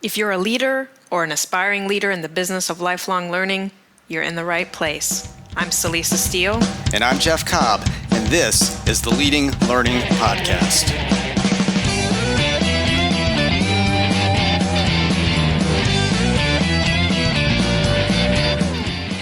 If you're a leader or an aspiring leader in the business of lifelong learning, you're in the right place. I'm Celisa Steele. And I'm Jeff Cobb, and this is the Leading Learning Podcast.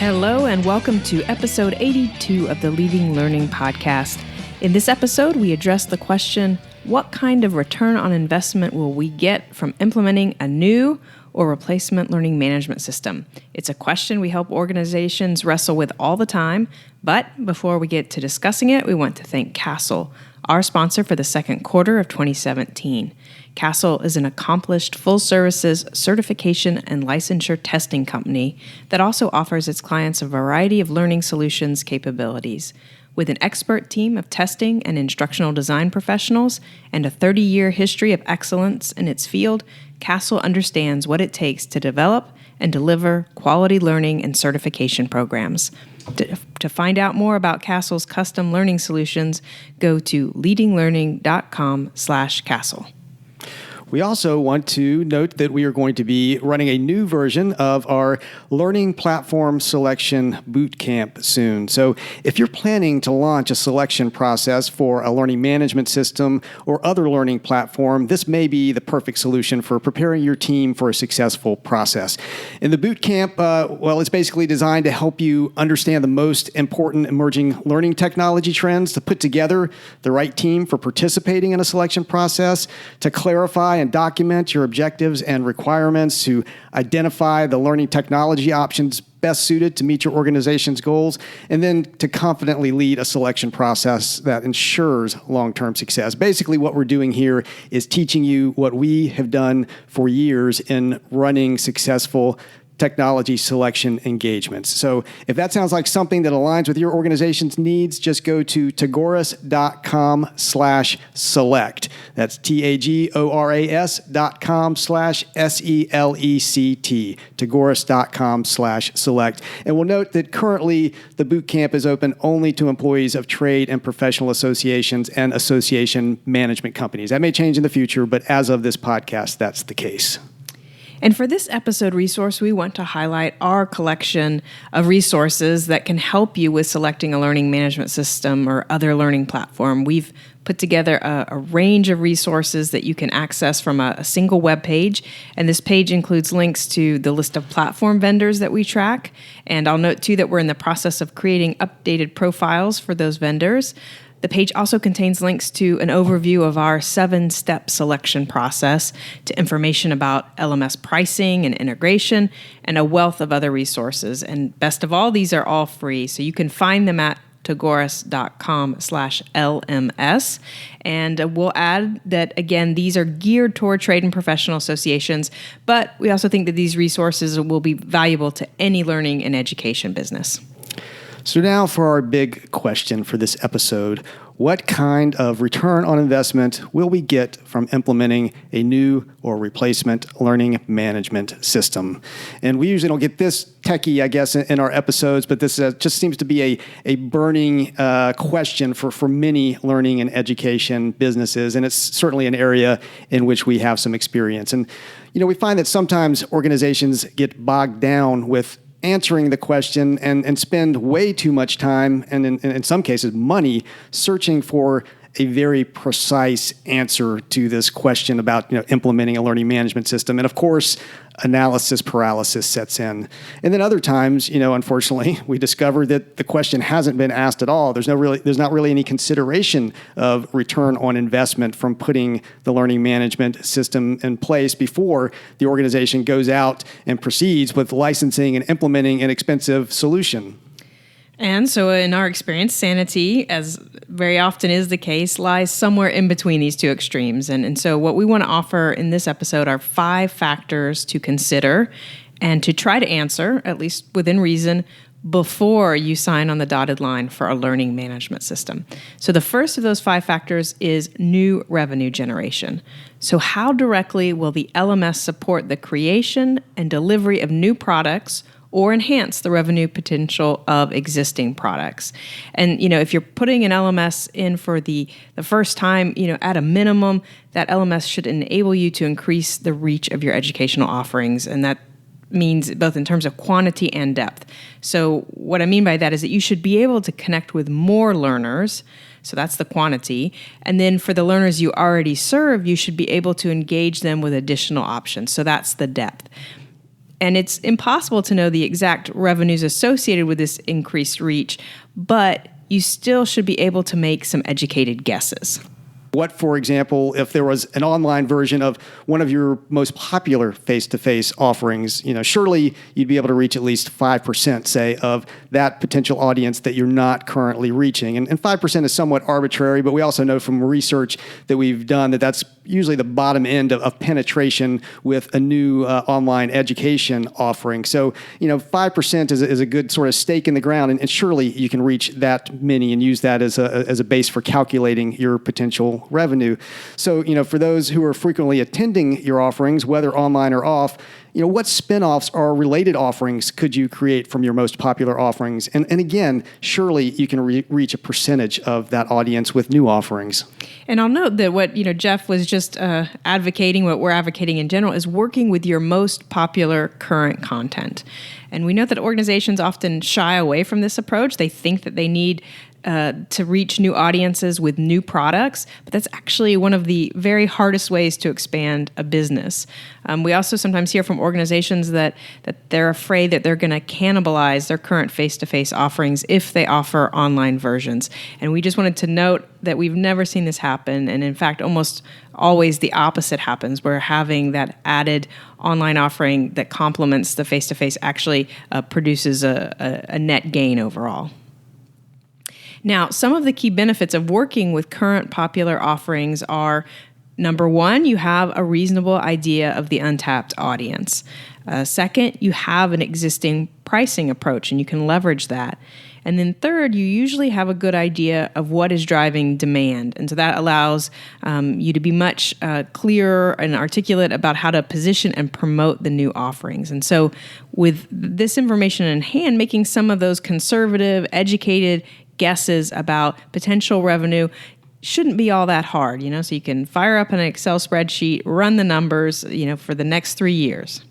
Hello, and welcome to episode 82 of the Leading Learning Podcast. In this episode, we address the question, what kind of return on investment will we get from implementing a new or replacement learning management system? It's a question we help organizations wrestle with all the time, but before we get to discussing it, we want to thank Castle, our sponsor for the second quarter of 2017. Castle is an accomplished full-services certification and licensure testing company that also offers its clients a variety of learning solutions capabilities. With an expert team of testing and instructional design professionals and a 30-year history of excellence in its field, Castle understands what it takes to develop and deliver quality learning and certification programs. To find out more about Castle's custom learning solutions, go to leadinglearning.com/Castle. We also want to note that we are going to be running a new version of our Learning Platform Selection Bootcamp soon. So if you're planning to launch a selection process for a learning management system or other learning platform, this may be the perfect solution for preparing your team for a successful process. In the bootcamp, it's basically designed to help you understand the most important emerging learning technology trends, to put together the right team for participating in a selection process, to clarify and document your objectives and requirements, to identify the learning technology options best suited to meet your organization's goals, and then to confidently lead a selection process that ensures long-term success. Basically, what we're doing here is teaching you what we have done for years in running successful technology selection engagements. So if that sounds like something that aligns with your organization's needs, just go to tagoras.com/select. That's tagoras.com/select, tagoras.com/select. And we'll note that currently the bootcamp is open only to employees of trade and professional associations and association management companies. That may change in the future, but as of this podcast, that's the case. And for this episode resource, we want to highlight our collection of resources that can help you with selecting a learning management system or other learning platform. We've put together a range of resources that you can access from a single web page. And this page includes links to the list of platform vendors that we track. And I'll note, too, that we're in the process of creating updated profiles for those vendors. The page also contains links to an overview of our 7-step selection process, to information about LMS pricing and integration, and a wealth of other resources. And best of all, these are all free, so you can find them at tagoras.com/LMS. And we'll add that, again, these are geared toward trade and professional associations, but we also think that these resources will be valuable to any learning and education business. So now for our big question for this episode, what kind of return on investment will we get from implementing a new or replacement learning management system? And we usually don't get this techie, I guess, in our episodes, but this just seems to be a burning question for many learning and education businesses, and it's certainly an area in which we have some experience. And, we find that sometimes organizations get bogged down with answering the question and spend way too much time and in some cases money searching for a very precise answer to this question about implementing a learning management system. And of course, analysis paralysis sets in. And then other times, unfortunately, we discover that the question hasn't been asked at all. There's not really any consideration of return on investment from putting the learning management system in place before the organization goes out and proceeds with licensing and implementing an expensive solution. And so in our experience, sanity, as very often is the case, lies somewhere in between these two extremes. And so what we want to offer in this episode are 5 factors to consider and to try to answer, at least within reason, before you sign on the dotted line for a learning management system. So the first of those 5 factors is new revenue generation. So how directly will the LMS support the creation and delivery of new products or enhance the revenue potential of existing products. And, if you're putting an LMS in for the first time, at a minimum, that LMS should enable you to increase the reach of your educational offerings. And that means both in terms of quantity and depth. So what I mean by that is that you should be able to connect with more learners. So that's the quantity. And then for the learners you already serve, you should be able to engage them with additional options. So that's the depth. And it's impossible to know the exact revenues associated with this increased reach, but you still should be able to make some educated guesses. What, for example, if there was an online version of one of your most popular face-to-face offerings, surely you'd be able to reach at least 5%, say, of that potential audience that you're not currently reaching. And 5% is somewhat arbitrary, but we also know from research that we've done that that's usually the bottom end of penetration with a new online education offering. So, 5% is a good sort of stake in the ground, and surely you can reach that many and use that as a base for calculating your potential revenue. So, for those who are frequently attending your offerings, whether online or off, what spin-offs or related offerings could you create from your most popular offerings? And again, surely you can reach a percentage of that audience with new offerings. And I'll note that what Jeff was just advocating, what we're advocating in general, is working with your most popular current content. And we know that organizations often shy away from this approach. They think that they need to reach new audiences with new products, but that's actually one of the very hardest ways to expand a business. We also sometimes hear from organizations that they're afraid that they're going to cannibalize their current face-to-face offerings if they offer online versions. And we just wanted to note that we've never seen this happen, and in fact, almost always the opposite happens, where having that added online offering that complements the face-to-face actually produces a net gain overall. Now, some of the key benefits of working with current popular offerings are, number one, you have a reasonable idea of the untapped audience. Second, you have an existing pricing approach and you can leverage that. And then third, you usually have a good idea of what is driving demand. And so that allows you to be much clearer and articulate about how to position and promote the new offerings. And so with this information in hand, making some of those conservative, educated guesses about potential revenue shouldn't be all that hard, so you can fire up an Excel spreadsheet, run the numbers, for the next 3 years.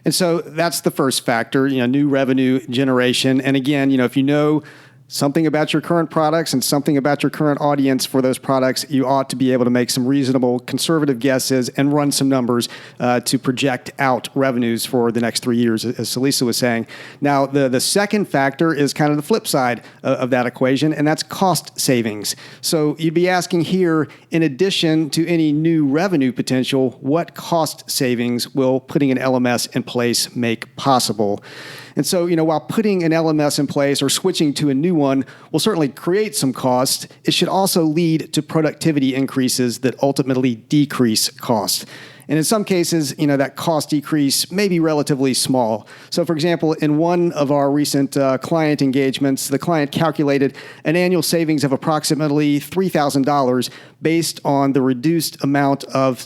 And so that's the first factor, new revenue generation. And again, if you know something about your current products and something about your current audience for those products, you ought to be able to make some reasonable conservative guesses and run some numbers to project out revenues for the next 3 years, as Celisa was saying. Now, the second factor is kind of the flip side of that equation, and that's cost savings. So you'd be asking here, in addition to any new revenue potential, what cost savings will putting an LMS in place make possible? And so, while putting an LMS in place or switching to a new one will certainly create some cost, it should also lead to productivity increases that ultimately decrease cost. And in some cases, that cost decrease may be relatively small. So, for example, in one of our recent client engagements, the client calculated an annual savings of approximately $3,000 based on the reduced amount of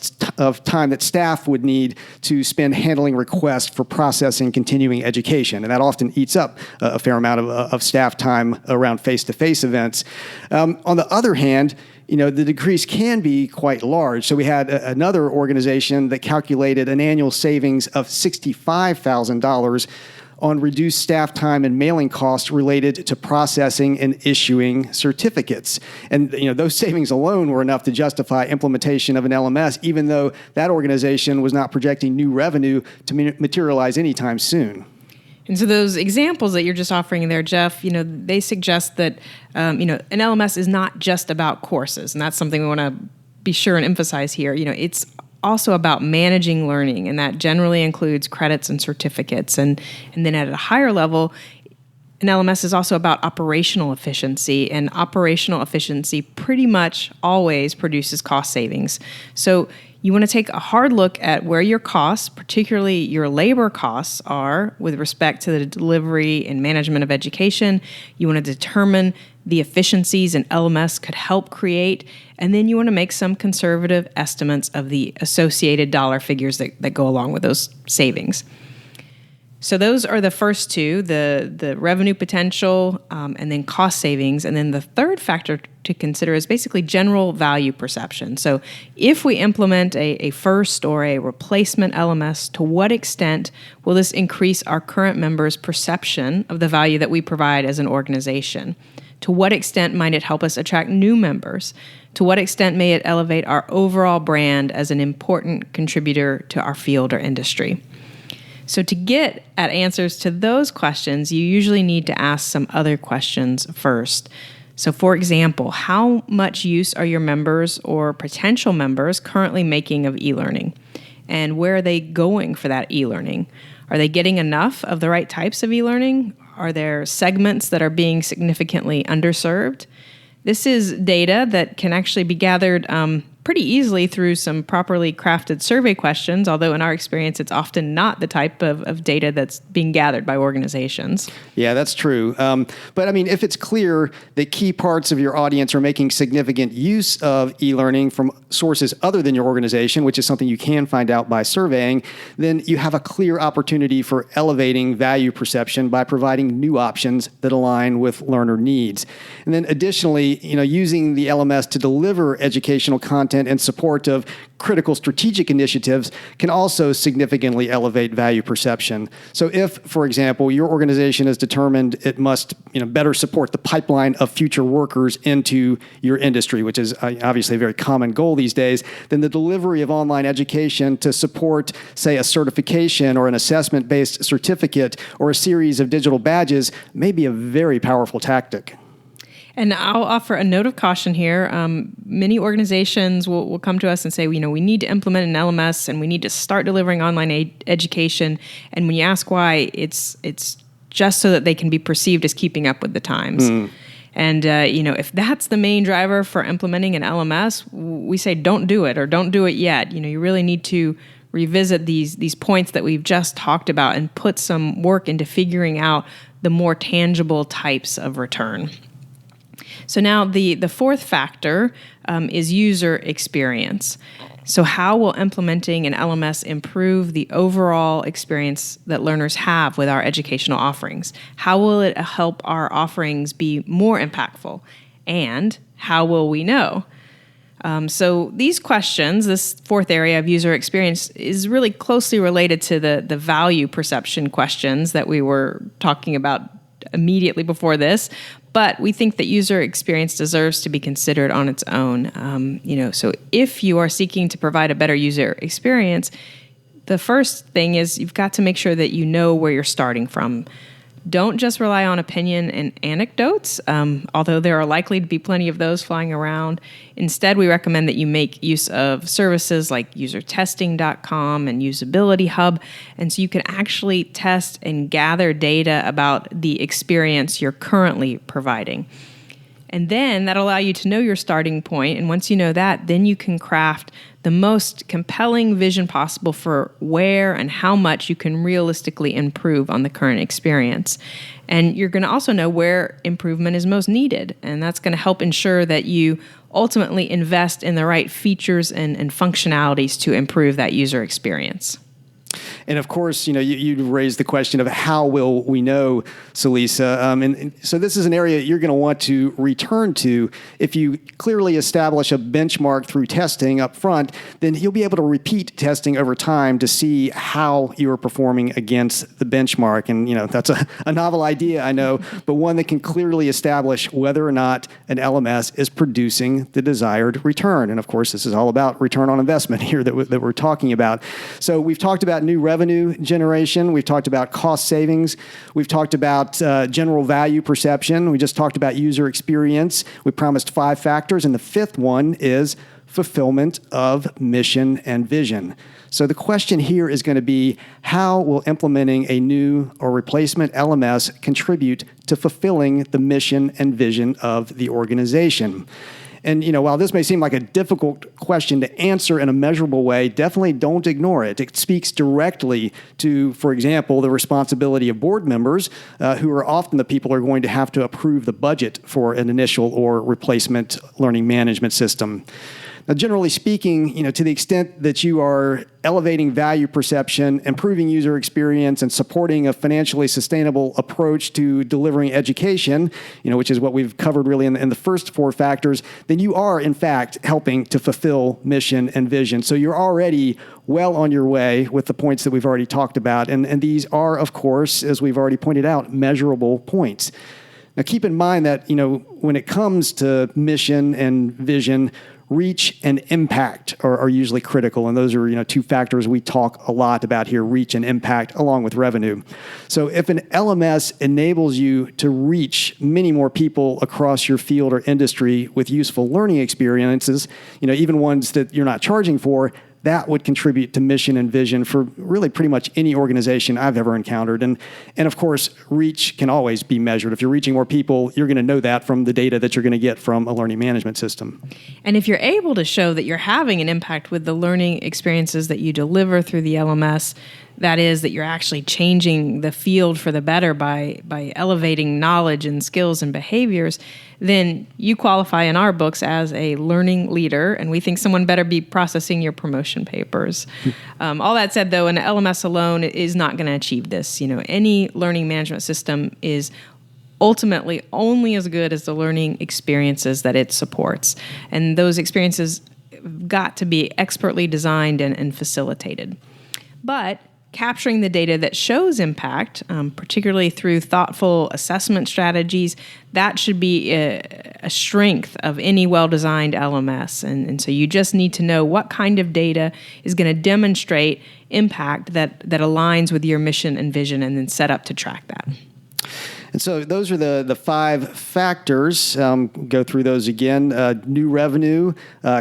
time that staff would need to spend handling requests for processing continuing education. And that often eats up a fair amount of staff time around face-to-face events. On the other hand, the decrease can be quite large. So we had another organization that calculated an annual savings of $65,000 on reduced staff time and mailing costs related to processing and issuing certificates. And those savings alone were enough to justify implementation of an LMS, even though that organization was not projecting new revenue to materialize anytime soon. And so those examples that you're just offering there, Jeff, they suggest that, an LMS is not just about courses. And that's something we want to be sure and emphasize here. It's also about managing learning, and that generally includes credits and certificates. And then at a higher level, an LMS is also about operational efficiency, and operational efficiency pretty much always produces cost savings. So you want to take a hard look at where your costs, particularly your labor costs, are with respect to the delivery and management of education. You want to determine the efficiencies an LMS could help create, and then you want to make some conservative estimates of the associated dollar figures that go along with those savings. So those are the first two, the revenue potential and then cost savings. And then the third factor to consider is basically general value perception. So if we implement a first or a replacement LMS, to what extent will this increase our current members' perception of the value that we provide as an organization? To what extent might it help us attract new members? To what extent may it elevate our overall brand as an important contributor to our field or industry? So to get at answers to those questions, you usually need to ask some other questions first. So for example, how much use are your members or potential members currently making of e-learning? And where are they going for that e-learning? Are they getting enough of the right types of e-learning? Are there segments that are being significantly underserved? This is data that can actually be gathered pretty easily through some properly crafted survey questions, although in our experience, it's often not the type of data that's being gathered by organizations. Yeah, that's true. But I mean, if it's clear that key parts of your audience are making significant use of e-learning from sources other than your organization, which is something you can find out by surveying, then you have a clear opportunity for elevating value perception by providing new options that align with learner needs. And then additionally, using the LMS to deliver educational content and support of critical strategic initiatives can also significantly elevate value perception. So if, for example, your organization is determined it must better support the pipeline of future workers into your industry, which is obviously a very common goal these days, then the delivery of online education to support, say, a certification or an assessment-based certificate or a series of digital badges may be a very powerful tactic. And I'll offer a note of caution here. Many organizations will come to us and say, we need to implement an LMS and we need to start delivering online education. And when you ask why, it's just so that they can be perceived as keeping up with the times. And, if that's the main driver for implementing an LMS, we say don't do it or don't do it yet. You really need to revisit these points that we've just talked about and put some work into figuring out the more tangible types of return. So now the fourth factor is user experience. So how will implementing an LMS improve the overall experience that learners have with our educational offerings? How will it help our offerings be more impactful? And how will we know? So these questions, this fourth area of user experience, is really closely related to the value perception questions that we were talking about immediately before this. But we think that user experience deserves to be considered on its own. So if you are seeking to provide a better user experience, the first thing is you've got to make sure that you know where you're starting from. Don't just rely on opinion and anecdotes, although there are likely to be plenty of those flying around. Instead, we recommend that you make use of services like usertesting.com and Usability Hub, and so you can actually test and gather data about the experience you're currently providing. And then that'll allow you to know your starting point, and once you know that, then you can craft the most compelling vision possible for where and how much you can realistically improve on the current experience. And you're going to also know where improvement is most needed, and that's going to help ensure that you ultimately invest in the right features and functionalities to improve that user experience. And of course, you raised the question of how will we know, Celisa? And so this is an area you're going to want to return to. If you clearly establish a benchmark through testing up front, then you'll be able to repeat testing over time to see how you're performing against the benchmark. And, that's a novel idea, I know, but one that can clearly establish whether or not an LMS is producing the desired return. And of course, this is all about return on investment here that we're talking about. So we've talked about new revenue generation. We've talked about cost savings. We've talked about general value perception. We just talked about user experience. We promised 5 factors, and the fifth one is fulfillment of mission and vision. So the question here is going to be, how will implementing a new or replacement LMS contribute to fulfilling the mission and vision of the organization? And, while this may seem like a difficult question to answer in a measurable way, definitely don't ignore it. It speaks directly to, for example, the responsibility of board members, who are often the people who are going to have to approve the budget for an initial or replacement learning management system. Now, generally speaking, to the extent that you are elevating value perception, improving user experience, and supporting a financially sustainable approach to delivering education, which is what we've covered really in the first four factors, then you are, in fact, helping to fulfill mission and vision. So you're already well on your way with the points that we've already talked about. And these are, of course, as we've already pointed out, measurable points. Now, keep in mind that, when it comes to mission and vision, reach and impact are usually critical. And those are, two factors we talk a lot about here, reach and impact, along with revenue. So if an LMS enables you to reach many more people across your field or industry with useful learning experiences, even ones that you're not charging for, that would contribute to mission and vision for really pretty much any organization I've ever encountered. And of course, reach can always be measured. If you're reaching more people, you're going to know that from the data that you're going to get from a learning management system. And if you're able to show that you're having an impact with the learning experiences that you deliver through the LMS, that is, that you're actually changing the field for the better by elevating knowledge and skills and behaviors, then you qualify in our books as a learning leader, and we think someone better be processing your promotion papers. All that said, though, an LMS alone is not going to achieve this. Any learning management system is ultimately only as good as the learning experiences that it supports, and those experiences got to be expertly designed and facilitated. But capturing the data that shows impact, particularly through thoughtful assessment strategies, that should be a strength of any well-designed LMS. And so you just need to know what kind of data is going to demonstrate impact that aligns with your mission and vision, and then set up to track that. And so those are the five factors. Go through those again. New revenue,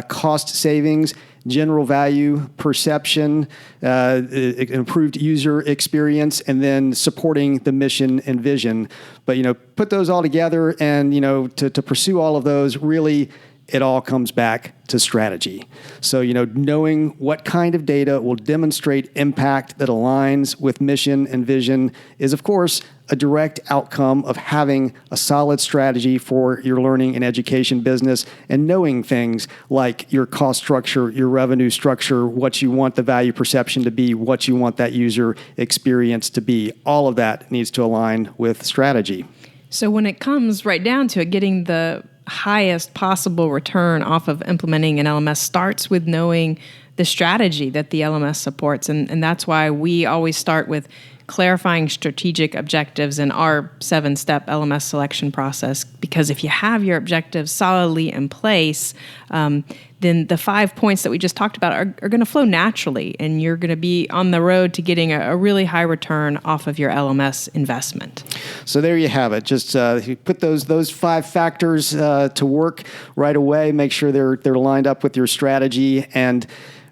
cost savings, general value, perception, improved user experience, and then supporting the mission and vision. But, put those all together and, to pursue all of those, really, it all comes back to strategy. So, knowing what kind of data will demonstrate impact that aligns with mission and vision is, of course, a direct outcome of having a solid strategy for your learning and education business, and knowing things like your cost structure, your revenue structure, what you want the value perception to be, what you want that user experience to be. All of that needs to align with strategy. So when it comes right down to it, getting the highest possible return off of implementing an LMS starts with knowing the strategy that the LMS supports. And that's why we always start with clarifying strategic objectives in our 7-step LMS selection process, because if you have your objectives solidly in place, then the 5 points that we just talked about are going to flow naturally, and you're going to be on the road to getting a really high return off of your LMS investment. So there you have it. Just put those 5 factors to work right away. Make sure they're lined up with your strategy, and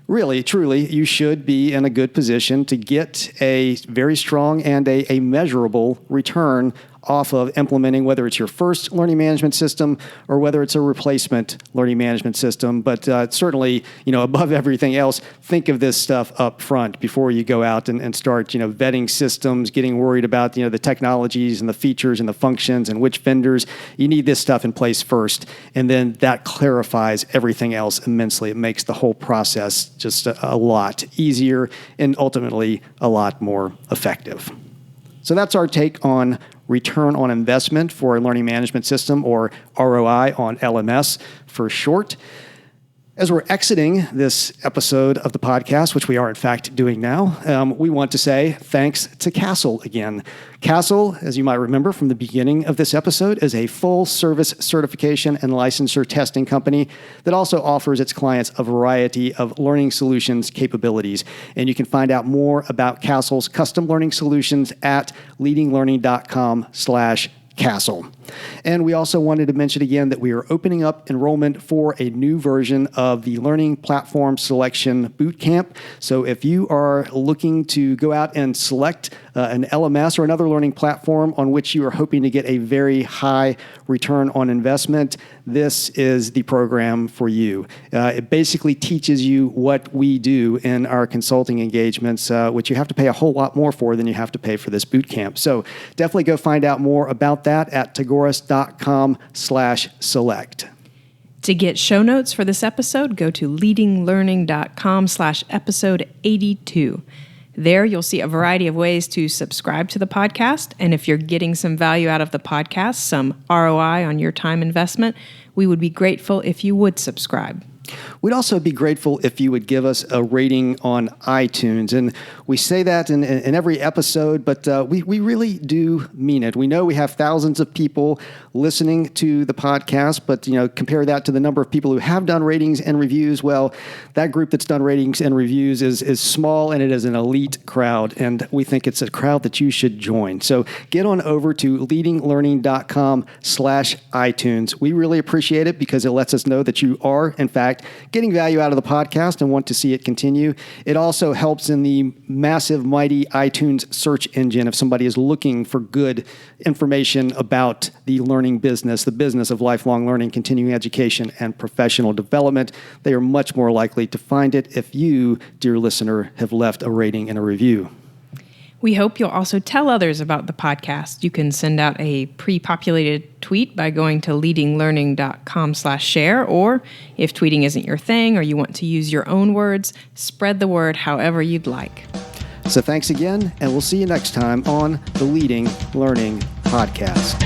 really, truly, you should be in a good position to get a very strong and a measurable return off of implementing, whether it's your first learning management system or whether it's a replacement learning management system. But certainly, above everything else, think of this stuff up front before you go out and start, vetting systems, getting worried about, the technologies and the features and the functions and which vendors. You need this stuff in place first, and then that clarifies everything else immensely. It makes the whole process just a lot easier and ultimately a lot more effective. So that's our take on return on investment for a learning management system, or ROI on LMS for short. As we're exiting this episode of the podcast, which we are in fact doing now, we want to say thanks to Castle again. Castle, as you might remember from the beginning of this episode, is a full-service certification and licensure testing company that also offers its clients a variety of learning solutions capabilities. And you can find out more about Castle's custom learning solutions at leadinglearning.com/Castle. And we also wanted to mention again that we are opening up enrollment for a new version of the Learning Platform Selection Bootcamp. So if you are looking to go out and select an LMS or another learning platform on which you are hoping to get a very high return on investment, this is the program for you. It basically teaches you what we do in our consulting engagements, which you have to pay a whole lot more for than you have to pay for this bootcamp. So definitely go find out more about that at tagoras.com/select. To get show notes for this episode, go to leadinglearning.com/episode 82. There, you'll see a variety of ways to subscribe to the podcast. And if you're getting some value out of the podcast, some ROI on your time investment, we would be grateful if you would subscribe. We'd also be grateful if you would give us a rating on iTunes. And we say that in every episode, but we really do mean it. We know we have thousands of people listening to the podcast, but compare that to the number of people who have done ratings and reviews. Well, that group that's done ratings and reviews is small, and it is an elite crowd. And we think it's a crowd that you should join. So get on over to leadinglearning.com/iTunes. We really appreciate it because it lets us know that you are, in fact, getting value out of the podcast and want to see it continue. It also helps in the massive, mighty iTunes search engine if somebody is looking for good information about the learning business, the business of lifelong learning, continuing education, and professional development. They are much more likely to find it if you, dear listener, have left a rating and a review. We hope you'll also tell others about the podcast. You can send out a pre-populated tweet by going to leadinglearning.com/share, or if tweeting isn't your thing or you want to use your own words, spread the word however you'd like. So thanks again, and we'll see you next time on the Leading Learning Podcast.